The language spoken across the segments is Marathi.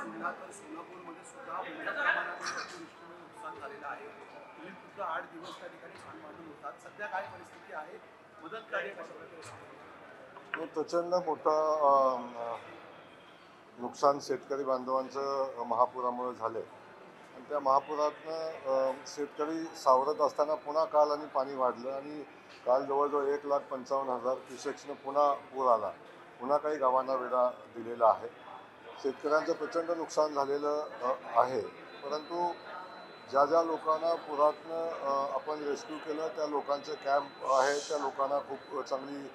म्हटला तर सोलापूरमध्ये सुद्धा मोठ्या प्रमाणात अतिवृष्टीमुळे नुकसान झालेलं आहे. तुम्ही फक्त 8 दिवस त्या ठिकाणी छान मांडून होतात. सध्या काय परिस्थिती आहे? मदत कार्य कशा प्रकारे सुरू आहे? प्रचंड मोठं नुकसान शेतकरी बांधवांचं महापुरामुळे झाले आणि त्या महापुरातनं शेतकरी सावरत असताना पुन्हा काल आणि पाणी वाढलं आणि काल जवळजवळ 1,55,000 क्युसेक्सनं पुन्हा पूर आला. पुन्हा काही गावांना वेढा दिलेला आहे. शेतकऱ्यांचं प्रचंड नुकसान झालेलं आहे. परंतु ज्या ज्या लोकांना पुरातनं आपण रेस्क्यू केलं त्या लोकांचे कॅम्प आहे, त्या लोकांना खूप चांगली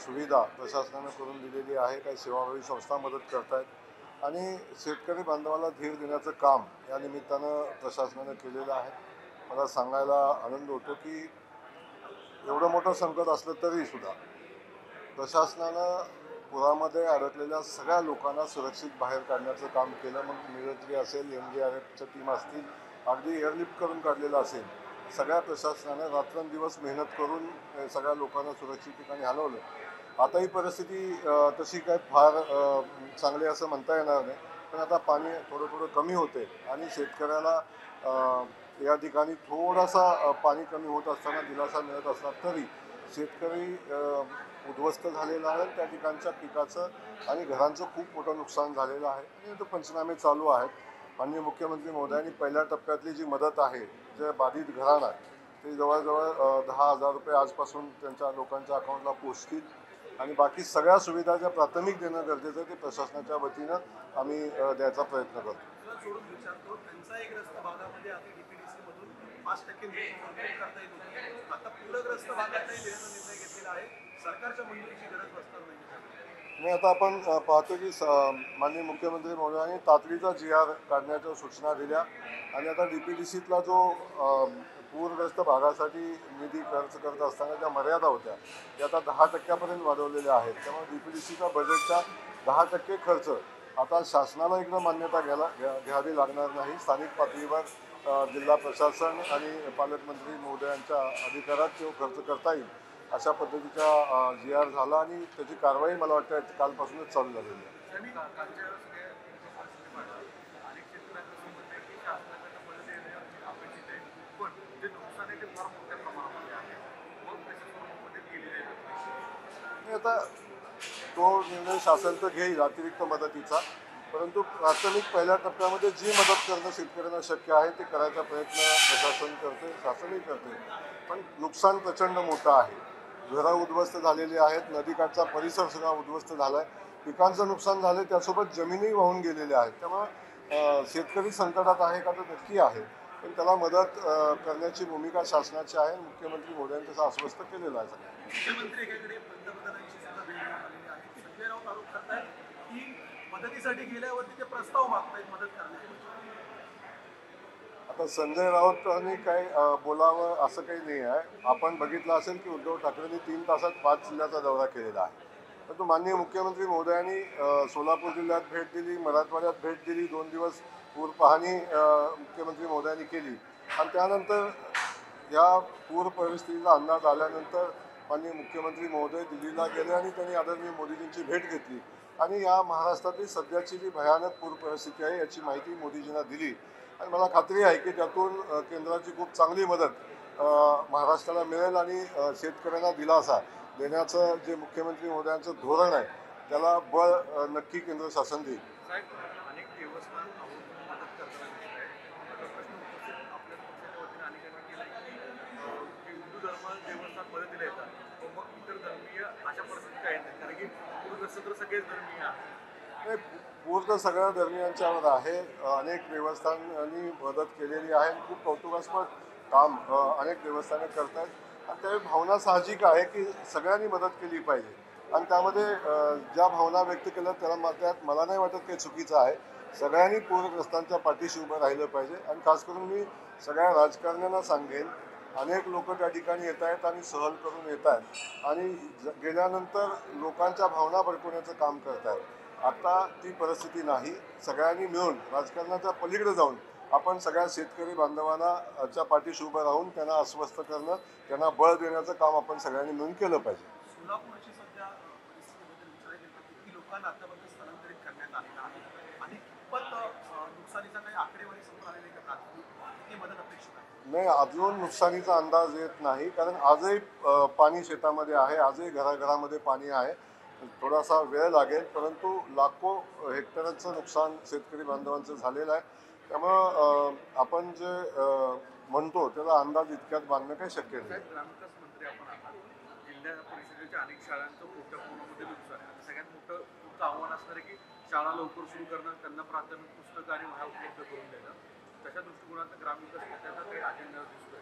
सुविधा प्रशासनानं करून दिलेली आहे. काही सेवाभावी संस्था मदत करत आहेत आणि शेतकरी बांधवाला धीर देण्याचं काम या निमित्तानं प्रशासनानं केलेलं आहे. मला सांगायला आनंद होतो की एवढं मोठं संकट असलं तरीसुद्धा प्रशासनानं पुरामध्ये अडकलेल्या सगळ्या लोकांना सुरक्षित बाहेर काढण्याचं काम केलं. मग मिलिटरी असेल, NDRFच्या टीम असतील, अगदी एअरलिफ्ट करून काढलेलं असेल. सगळ्या प्रशासनानं रात्रंदिवस मेहनत करून सगळ्या लोकांना सुरक्षित ठिकाणी हलवलं. आता ही परिस्थिती तशी काय फार चांगली असं म्हणता येणार नाही, पण आता पाणी थोडं थोडं कमी होते आणि शेतकऱ्याला या ठिकाणी थोडासा पाणी कमी होत असताना दिलासा मिळत असला तरी शेतकरी उद्ध्वस्त झालेला आहे. त्या ठिकाणच्या पिकाचं आणि घरांचं खूप मोठं नुकसान झालेलं आहे आणि आता पंचनामे चालू आहेत. माननीय मुख्यमंत्री महोदयांनी पहिल्या टप्प्यातली जी मदत आहे, जे बाधित घरांना ते जवळजवळ 10,000 रुपये आजपासून त्यांच्या लोकांच्या अकाउंटला पोचतील आणि बाकी सगळ्या सुविधा ज्या प्राथमिक देणं गरजेचं आहे ते प्रशासनाच्या वतीनं आम्ही द्यायचा प्रयत्न करतो. सोडून विचारतो, टंचाईग्रस्त भागामध्ये आता DPDC मधून 5% करता येत होती. आता पूरग्रस्त भागातही देण्याचा निर्णय घेतलेला आहे. सरकारच्या मंजुरीची गरज भासणार नाही. नाही, आता आपण पाहतो की माननीय मुख्यमंत्री महोदयांनी तातडीचा GR काढण्याच्या सूचना दिल्या आणि आता DPDCतला जो पूरग्रस्त भागासाठी निधी खर्च करत असताना ज्या मर्यादा होत्या त्या आता 10% वाढवलेल्या आहेत. त्यामुळे DPDCच्या बजेटचा 10% खर्च आता शासनाला एकदा मान्यता घ्यावी लागणार नाही. स्थानिक पातळीवर जिल्हा प्रशासन आणि पालकमंत्री महोदयांच्या अधिकारात तो खर्च करता येईल अशा पद्धतीचा GR झाला आणि त्याची कारवाई मला वाटतं कालपासूनच चालू झालेली आहे. आता तो निर्णय शासन तर घेईल अतिरिक्त मदतीचा, परंतु प्राथमिक पहिल्या टप्प्यामध्ये जी मदत करणं शेतकऱ्यांना शक्य आहे ते करायचा प्रयत्न प्रशासन करते, शासनही करते. पण नुकसान प्रचंड मोठं आहे. घरं उद्ध्वस्त झालेली आहेत, नदीकाठचा परिसर सगळा उद्ध्वस्त झाला आहे, पिकांचं नुकसान झालं, त्यासोबत जमिनी वाहून गेलेल्या आहेत. त्यामुळं शेतकरी संकटात आहे का तर नक्की आहे, पण त्याला मदत करण्याची भूमिका शासनाची आहे. मुख्यमंत्री महोदयांनी तसं आश्वस्त केलेलं आहे सगळ्यांना. मुख्यमंत्री एकीकडे पंतप्रधानांशी सुद्धा भेट झालेली आहे. संजय राऊत आरोप करतायत की मदतीसाठी गेल्यावरती ते प्रस्ताव मागतायत मदत करण्याची. आता संजय राऊतांनी काय बोलावं असं काही नाही आहे. आपण बघितलं असेल की उद्धव ठाकरेंनी 3 तासात 5 जिल्ह्याचा दौरा केलेला आहे. परंतु माननीय मुख्यमंत्री महोदयांनी सोलापूर जिल्ह्यात भेट दिली, मराठवाड्यात भेट दिली, 2 दिवस पूर पाहणी मुख्यमंत्री महोदयांनी केली आणि त्यानंतर या पूर परिस्थितीचा अंदाज आल्यानंतर माननीय मुख्यमंत्री महोदय दिल्लीला गेले आणि त्यांनी आदरणीय मोदीजींची भेट घेतली आणि या महाराष्ट्रातील सध्याची जी भयानक पूर परिस्थिती आहे याची माहिती मोदीजींना दिली आणि मला खात्री आहे की त्यातून केंद्राची खूप चांगली मदत महाराष्ट्राला मिळेल आणि शेतकऱ्यांना दिलासा देण्याचं जे मुख्यमंत्री महोदयांचं धोरण आहे त्याला बळ नक्की केंद्र शासन देईल. अनेक देवस्थान मदत करताना आपल्या पक्षाच्या वतीने अनेकांनी केलं की हिंदू धर्म देवस्थान मदतीला येतात, मग इतर धर्मीय अशा परिस्थितीत काही नाही, कारण की पूरग्रस्त तर सगळेच धर्मीय आहेत. पूर तर सगळ्या धर्मियांच्यावर आहे. अनेक देवस्थानांनी मदत केलेली आहे. खूप कौतुकास्पद काम अनेक देवस्थाने करत आहेत आणि त्यावेळी भावना साहजिक आहे की सगळ्यांनी मदत केली पाहिजे आणि त्यामध्ये ज्या भावना व्यक्त केल्या त्यात मला नाही वाटत काही चुकीचं आहे. सगळ्यांनी पूरग्रस्तांच्या पाठीशी उभं राहिलं पाहिजे आणि खास करून मी सगळ्या राजकारण्यांना सांगेन, अनेक लोक त्या ठिकाणी येत आहेत आणि सहल करून येत आहेत आणि गेल्यानंतर लोकांच्या भावना भडकवण्याचं काम करत आहेत. आता ती परिस्थिती नाही. सगळ्यांनी मिळून राजकारणाच्या पलीकडे जाऊन आपण सगळ्या शेतकरी बांधवांना च्या पाठीशी उभं राहून त्यांना आश्वस्त करणं, त्यांना बळ देण्याचं काम आपण सगळ्यांनी मिळून केलं पाहिजे. सोलापूरची सध्या परिस्थितीबद्दल विचारायला गेलं तर किती लोकांना आतापर्यंत स्थलांतरित करण्यात आलेलं आहे आणि कितपत नुकसानीचा काही आकडेवारी समोर आलेली आहे का प्राथमिक किती मदत अपेक्षित आहे? नाही, अजून नुकसानीचा अंदाज येत नाही, कारण आजही पाणी शेतामध्ये आहे, आजही घराघरामध्ये पाणी आहे. थोडासा वेळ लागेल, परंतु लाखो हेक्टरचं नुकसान शेतकरी बांधवांचं झालेलं आहे. त्यामुळं आपण जे म्हणतो त्याला अंदाज इतक्यात बांधणं काही शक्य नाही. साहेब, ग्रामविकास मंत्री आपण आहात. जिल्हा परिषदेच्या अनेक शाळांचं मोठ्या प्रमाणामध्ये नुकसान आहे. आता सगळ्यात मोठं आव्हान असणार आहे की शाळा लवकर सुरू करणं, त्यांना प्राथमिक पुस्तकं आणि वह्या उपलब्ध करून देणं. तशा दृष्टिकोनातून ग्रामविकास खात्याचा काही अजेंडा दिसतोय?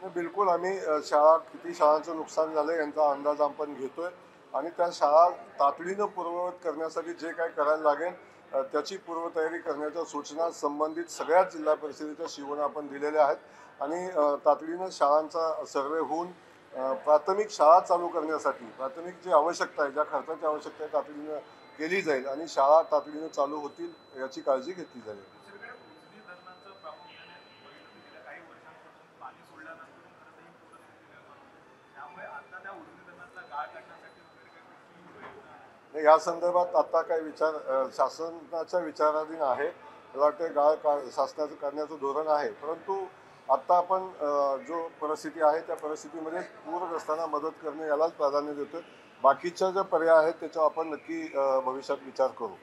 नाही, बिलकुल आम्ही किती शाळांचं नुकसान झालं यांचा अंदाज आपण घेतोय आणि त्या शाळा तातडीनं पूर्ववत करण्यासाठी जे काय करायला लागेल त्याची पूर्वतयारी करण्याच्या सूचना संबंधित सगळ्याच जिल्हा परिषदेच्या शिवना आपण दिलेल्या आहेत आणि तातडीनं शाळांचा सर्वे होऊन प्राथमिक शाळा चालू करण्यासाठी प्राथमिक जी आवश्यकता आहे, ज्या खर्चाची आवश्यकता आहे तातडीनं केली जाईल आणि शाळा तातडीनं चालू होतील याची काळजी घेतली जाईल. दुसरीकडे उजनी धरणाचं प्रामुख्याने गेल्या काही वर्षांपासून पाणी सोडल्यानंतर खरंतर ही पूरस्थिती निर्माण होते. त्यामुळे आता त्या उजनी धरणातला गाळ काढण्यासाठी वगैरे काही गोष्टी योजना आहेत? या संदर्भात आता काही विचार शासनाच्या विचाराधीन आहे. मला वाटतं शासनाचं करण्याचं धोरण आहे, परंतु आत्ता आपण जो परिस्थिती आहे त्या परिस्थितीमध्ये पूरग्रस्तांना मदत करणे यालाच प्राधान्य देतोय. बाकीच्या ज्या पर्याय आहेत त्याच्यावर आपण नक्की भविष्यात विचार करू.